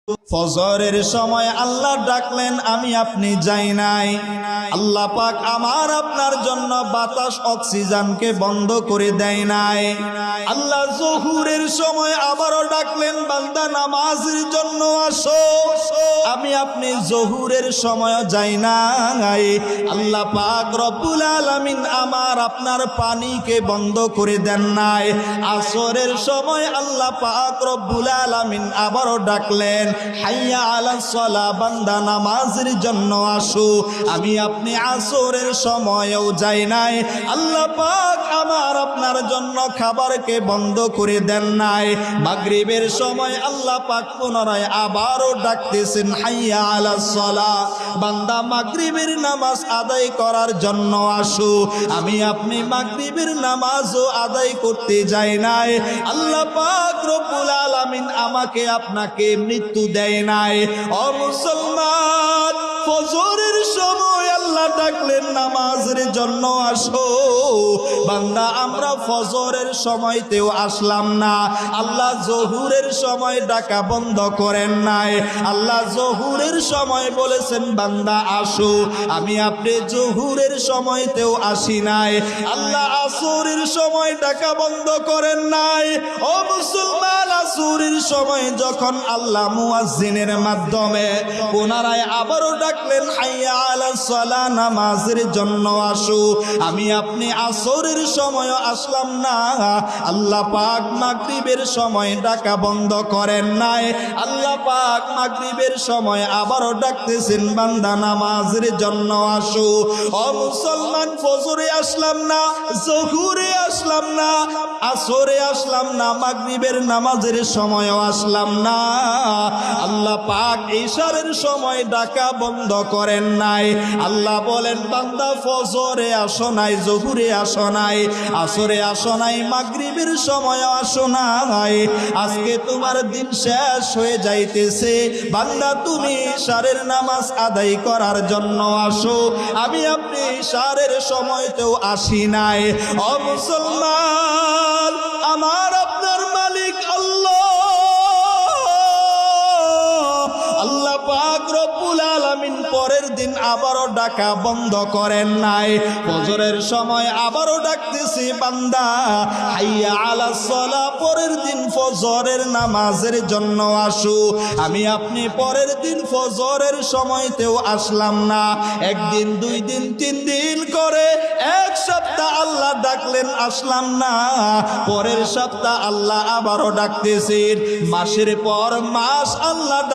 ফজরের সময় আল্লাহ ডাকলেন, আমি আপনি যাই নাই। আল্লাহ পাক আমার আপনার জন্য বাতাস অক্সিজেনকে বন্ধ করে দেয় নাই। আল্লাহ জোহরের সময় আবারও ডাকলেন, বান্দা নামাজের জন্য আসো। আমি আপনি জোহরের সময় যাই নাই। আল্লাহ পাক রব্বুল আলামিন আমার আপনার পানিকে বন্ধ করে দেন নাই। আসরের সময় আল্লাহ পাক রব্বুল আলামিন আবারও ডাকলেন, হাইয়া আলাস সালাহ, বান্দা নামাজের জন্য আসো। আমি আপনি আসরের সময়ও যাই নাই। আল্লাহ পাক আমার আপনার জন্য খাবারকে বন্ধ করে দেন নাই। মাগরিবের সময় আল্লাহ পাক পুনরায় আবারও ডাকতেছেন, হাইয়া আলাস সালাহ, বান্দা মাগরিবের নামাজ আদায় করার জন্য আসো। আমি আপনি মাগরিবের নামাজও আদায় করতে যাই নাই। আল্লাহ পাক রব্বুল আলামিন আমাকে আপনাকে মৃত্যু দেয় নাই। ও মুসলমান, ফজরের সময় আল্লাহ ডাকলেন, নামাজের জন্য আসো। বান্দা আমরা ফজরের সময়তেও আসলাম না। আল্লাহ জোহরের সময় ডাকা বন্ধ করেন নাই। আল্লাহ জোহরের সময় বলেছেন, বান্দা আসো। আমি আপনি জোহরের সময়তেও আসি নাই। আল্লাহ আসরের সময় ডাকা বন্ধ করেন নাই। ও মুসলমান, আসরের সময় যখন আল্লাহ মুয়াজ্জিনের মাধ্যমে পুনরায় আবারও ডাকলেন, হাইয়া আলাস সালাহ, নামাজের জন্য আসো। আমি আপনি আসরের সময় আসলাম না। আল্লাহ পাক মাগরিবের সময় ডাকা বন্ধ করেন নাই। আল্লাহ পাক মাগরিবের সময় আবারও ডাকতেছেন, বান্দা নামাজের জন্য আসো। ও মুসলমান, ফজরে আসলাম না, জোহরে আসলাম না, আসরে আসলাম না, মাগরিবের নামাজের সময়ও আসলাম না। আল্লাহ পাক ইশারের সময় ডাকা বন্ধ করেন নাই। আল্লাহ বলেন, বান্দা ফজরে আসো নাই, জোহরে আসো নাই, আসরে আসো নাই, মাগরিবের সময় আসো নাই। আজকে তোমার দিন শেষ হয়ে যাইতেছে। বান্দা তুমি ইশারের নামাজ আদায় করার জন্য আসো। আমি আপনি ইশারের সময়তেও আসি নাই। ও মুসলমান, আমার আপনার মালিক আল্লাহ। আল্লাহ পাক রব্বুল আলামিন পরের দিন আবারও ডাকা বন্ধ করেন নাই। ফজরের সময় আবারও ডাকতেছি, বান্দা হাইয়া আলাস সালাহ, পরের দিন ফজরের নামাজের জন্য আসো। আমি আপনি পরের দিন ফজরের সময়তেও আসলাম না। একদিন, দুই দিন, তিন দিন করে এক সপ্তাহ আল্লাহ ডাকলেন, আসলাম না। পরের সপ্তাহ আল্লাহ আবারও ডাকতেছেন। মাসের পর মাস আল্লাহ